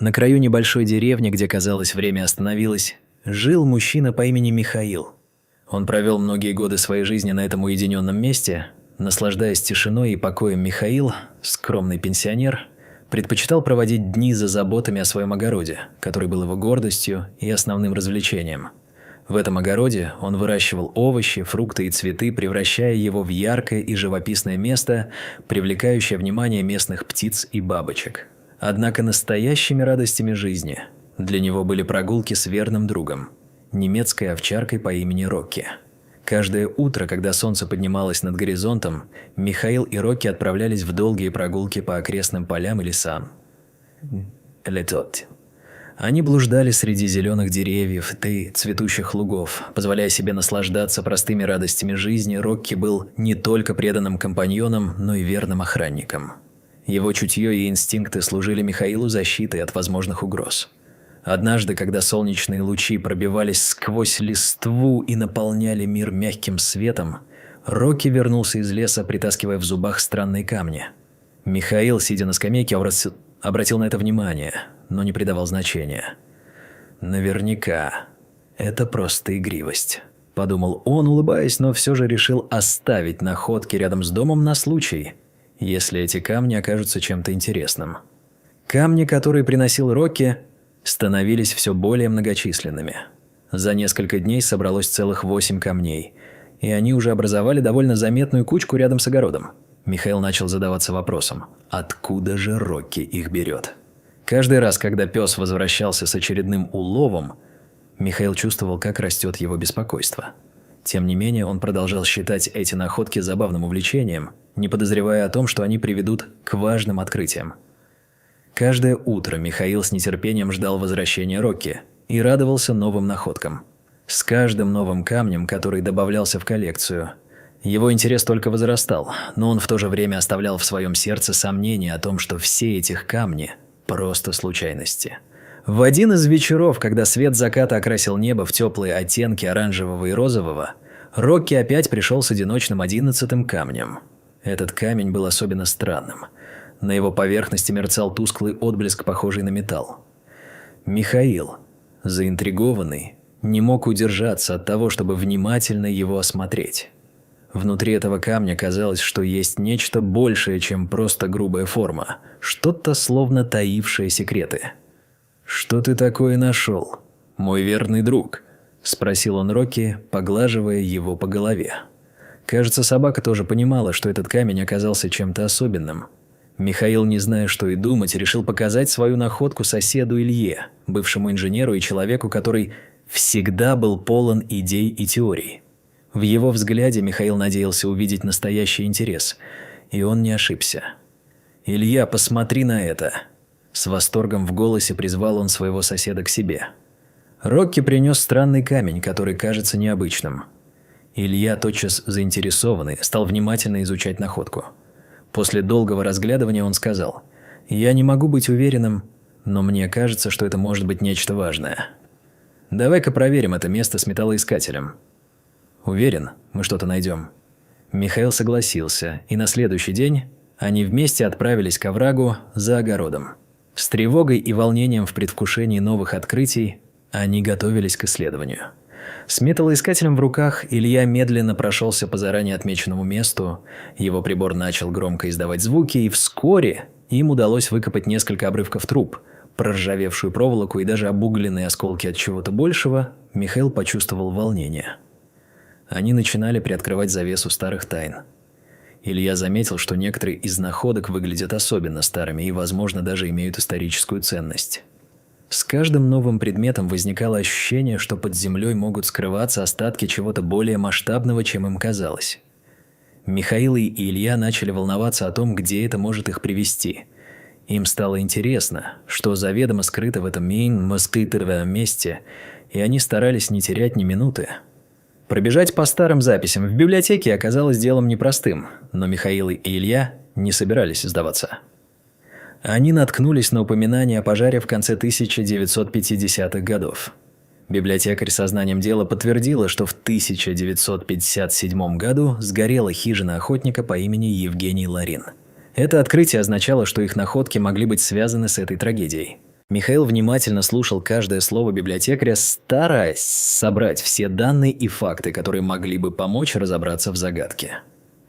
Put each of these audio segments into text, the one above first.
На краю небольшой деревни, где, казалось, время остановилось, жил мужчина по имени Михаил. Он провел многие годы своей жизни на этом уединенном месте. Наслаждаясь тишиной и покоем, Михаил, скромный пенсионер, предпочитал проводить дни за заботами о своем огороде, который был его гордостью и основным развлечением. В этом огороде он выращивал овощи, фрукты и цветы, превращая его в яркое и живописное место, привлекающее внимание местных птиц и бабочек. Однако настоящими радостями жизни для него были прогулки с верным другом, немецкой овчаркой по имени Рокки. Каждое утро, когда солнце поднималось над горизонтом, Михаил и Рокки отправлялись в долгие прогулки по окрестным полям и лесам. Они блуждали среди зеленых деревьев и цветущих лугов. Позволяя себе наслаждаться простыми радостями жизни, Рокки был не только преданным компаньоном, но и верным охранником. Его чутье и инстинкты служили Михаилу защитой от возможных угроз. Однажды, когда солнечные лучи пробивались сквозь листву и наполняли мир мягким светом, Рокки вернулся из леса, притаскивая в зубах странные камни. Михаил, сидя на скамейке, обратил на это внимание, но не придавал значения. «Наверняка это просто игривость», – подумал он, улыбаясь, но все же решил оставить находки рядом с домом на случай, если эти камни окажутся чем-то интересным. Камни, которые приносил Рокки, становились все более многочисленными. За несколько дней собралось целых 8 камней, и они уже образовали довольно заметную кучку рядом с огородом. Михаил начал задаваться вопросом, откуда же Рокки их берет. Каждый раз, когда пес возвращался с очередным уловом, Михаил чувствовал, как растет его беспокойство. Тем не менее, он продолжал считать эти находки забавным увлечением, не подозревая о том, что они приведут к важным открытиям. Каждое утро Михаил с нетерпением ждал возвращения Рокки и радовался новым находкам. С каждым новым камнем, который добавлялся в коллекцию, его интерес только возрастал, но он в то же время оставлял в своем сердце сомнения о том, что все эти камни – просто случайности. В один из вечеров, когда свет заката окрасил небо в теплые оттенки оранжевого и розового, Рокки опять пришел с одиночным 11-м камнем. Этот камень был особенно странным. На его поверхности мерцал тусклый отблеск, похожий на металл. Михаил, заинтригованный, не мог удержаться от того, чтобы внимательно его осмотреть. Внутри этого камня казалось, что есть нечто большее, чем просто грубая форма, что-то словно таившее секреты. «Что ты такое нашел, мой верный друг?» – спросил он Рокки, поглаживая его по голове. Кажется, собака тоже понимала, что этот камень оказался чем-то особенным. Михаил, не зная, что и думать, решил показать свою находку соседу Илье, бывшему инженеру и человеку, который всегда был полон идей и теорий. В его взгляде Михаил надеялся увидеть настоящий интерес, и он не ошибся. «Илья, посмотри на это!» С восторгом в голосе призвал он своего соседа к себе. Рокки принес странный камень, который кажется необычным. Илья, тотчас заинтересованный, стал внимательно изучать находку. После долгого разглядывания он сказал: «Я не могу быть уверенным, но мне кажется, что это может быть нечто важное. Давай-ка проверим это место с металлоискателем». «Уверен, мы что-то найдем». Михаил согласился, и на следующий день они вместе отправились к оврагу за огородом. С тревогой и волнением в предвкушении новых открытий они готовились к исследованию. С металлоискателем в руках Илья медленно прошелся по заранее отмеченному месту, его прибор начал громко издавать звуки, и вскоре им удалось выкопать несколько обрывков труб, проржавевшую проволоку и даже обугленные осколки от чего-то большего. Михаил почувствовал волнение. Они начинали приоткрывать завесу старых тайн. Илья заметил, что некоторые из находок выглядят особенно старыми и, возможно, даже имеют историческую ценность. С каждым новым предметом возникало ощущение, что под землей могут скрываться остатки чего-то более масштабного, чем им казалось. Михаил и Илья начали волноваться о том, где это может их привести. Им стало интересно, что заведомо скрыто в этом месте, и они старались не терять ни минуты. Пробежать по старым записям в библиотеке оказалось делом непростым, но Михаил и Илья не собирались сдаваться. Они наткнулись на упоминание о пожаре в конце 1950-х годов. Библиотекарь сознанием дела подтвердила, что в 1957 году сгорела хижина охотника по имени Евгений Ларин. Это открытие означало, что их находки могли быть связаны с этой трагедией. Михаил внимательно слушал каждое слово библиотекаря, стараясь собрать все данные и факты, которые могли бы помочь разобраться в загадке.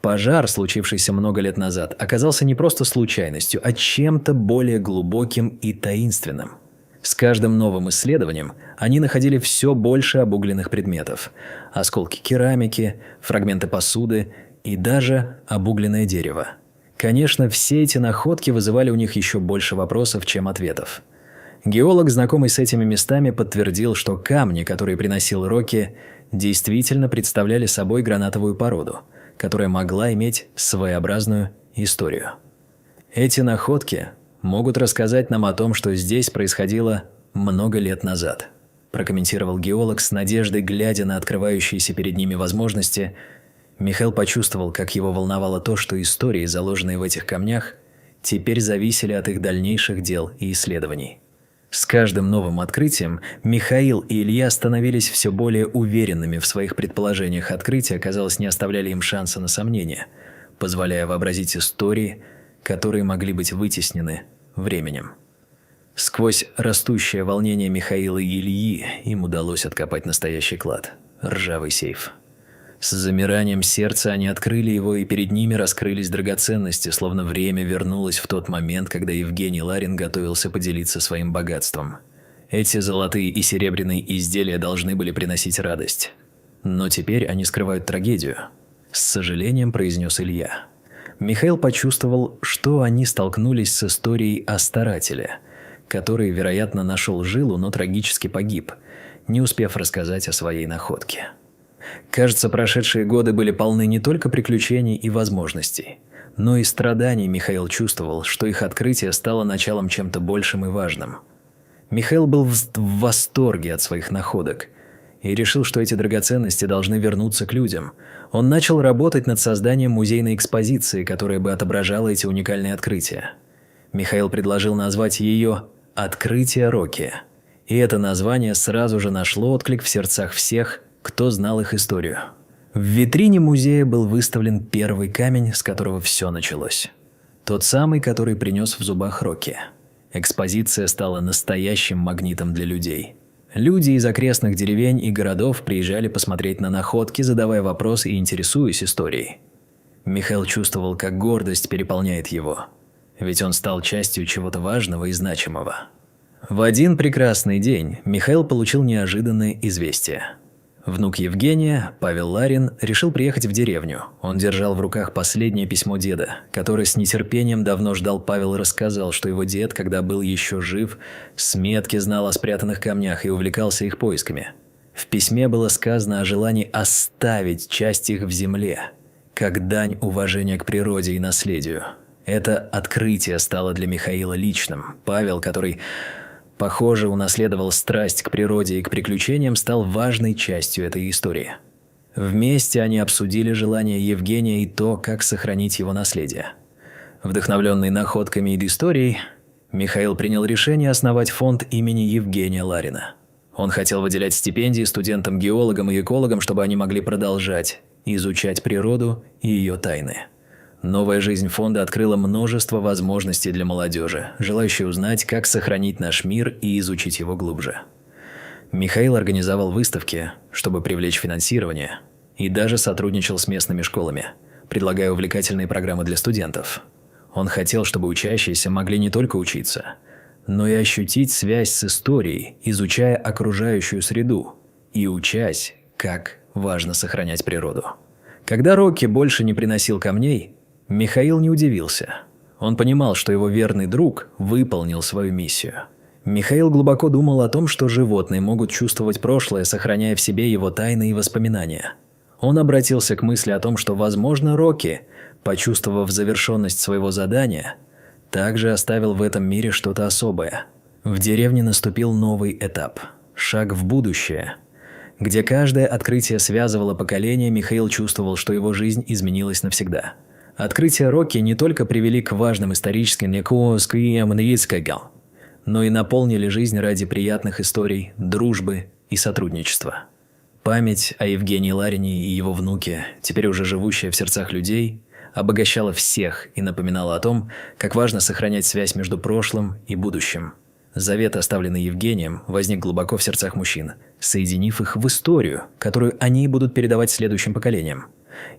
Пожар, случившийся много лет назад, оказался не просто случайностью, а чем-то более глубоким и таинственным. С каждым новым исследованием они находили все больше обугленных предметов – осколки керамики, фрагменты посуды и даже обугленное дерево. Конечно, все эти находки вызывали у них еще больше вопросов, чем ответов. Геолог, знакомый с этими местами, подтвердил, что камни, которые приносил Рокки, действительно представляли собой гранатовую породу, которая могла иметь своеобразную историю. Эти находки могут рассказать нам о том, что здесь происходило много лет назад, прокомментировал геолог с надеждой, глядя на открывающиеся перед ними возможности. Михаил почувствовал, как его волновало то, что истории, заложенные в этих камнях, теперь зависели от их дальнейших дел и исследований. С каждым новым открытием Михаил и Илья становились все более уверенными в своих предположениях. Открытия, казалось, не оставляли им шанса на сомнения, позволяя вообразить истории, которые могли быть вытеснены временем. Сквозь растущее волнение Михаила и Ильи им удалось откопать настоящий клад – ржавый сейф. С замиранием сердца они открыли его, и перед ними раскрылись драгоценности, словно время вернулось в тот момент, когда Евгений Ларин готовился поделиться своим богатством. Эти золотые и серебряные изделия должны были приносить радость. Но теперь они скрывают трагедию, с сожалением произнес Илья. Михаил почувствовал, что они столкнулись с историей о старателе, который, вероятно, нашел жилу, но трагически погиб, не успев рассказать о своей находке. Кажется, прошедшие годы были полны не только приключений и возможностей, но и страданий. Михаил чувствовал, что их открытие стало началом чем-то большим и важным. Михаил был в восторге от своих находок и решил, что эти драгоценности должны вернуться к людям. Он начал работать над созданием музейной экспозиции, которая бы отображала эти уникальные открытия. Михаил предложил назвать ее «Открытие Рокки», и это название сразу же нашло отклик в сердцах всех, кто знал их историю. В витрине музея был выставлен первый камень, с которого все началось. Тот самый, который принес в зубах Рокки. Экспозиция стала настоящим магнитом для людей. Люди из окрестных деревень и городов приезжали посмотреть на находки, задавая вопросы и интересуясь историей. Михаил чувствовал, как гордость переполняет его. Ведь он стал частью чего-то важного и значимого. В один прекрасный день Михаил получил неожиданное известие. Внук Евгения, Павел Ларин, решил приехать в деревню. Он держал в руках последнее письмо деда, которое с нетерпением давно ждал. Павел рассказал, что его дед, когда был еще жив, с метки знал о спрятанных камнях и увлекался их поисками. В письме было сказано о желании оставить часть их в земле, как дань уважения к природе и наследию. Это открытие стало для Михаила личным. Павел, который, похоже, унаследовал страсть к природе и к приключениям, стал важной частью этой истории. Вместе они обсудили желание Евгения и то, как сохранить его наследие. Вдохновленный находками и историей, Михаил принял решение основать фонд имени Евгения Ларина. Он хотел выделять стипендии студентам-геологам и экологам, чтобы они могли продолжать изучать природу и ее тайны. Новая жизнь фонда открыла множество возможностей для молодежи, желающей узнать, как сохранить наш мир и изучить его глубже. Михаил организовал выставки, чтобы привлечь финансирование, и даже сотрудничал с местными школами, предлагая увлекательные программы для студентов. Он хотел, чтобы учащиеся могли не только учиться, но и ощутить связь с историей, изучая окружающую среду и учась, как важно сохранять природу. Когда Рокки больше не приносил камней, Михаил не удивился. Он понимал, что его верный друг выполнил свою миссию. Михаил глубоко думал о том, что животные могут чувствовать прошлое, сохраняя в себе его тайны и воспоминания. Он обратился к мысли о том, что, возможно, Рокки, почувствовав завершенность своего задания, также оставил в этом мире что-то особое. В деревне наступил новый этап – шаг в будущее. Где каждое открытие связывало поколения, Михаил чувствовал, что его жизнь изменилась навсегда. Открытия Рокки не только привели к важным историческим, но и наполнили жизнь ради приятных историй, дружбы и сотрудничества. Память о Евгении Ларине и его внуке, теперь уже живущая в сердцах людей, обогащала всех и напоминала о том, как важно сохранять связь между прошлым и будущим. Завет, оставленный Евгением, возник глубоко в сердцах мужчин, соединив их в историю, которую они будут передавать следующим поколениям.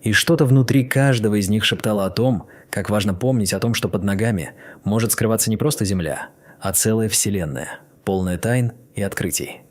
И что-то внутри каждого из них шептало о том, как важно помнить о том, что под ногами может скрываться не просто земля, а целая вселенная, полная тайн и открытий.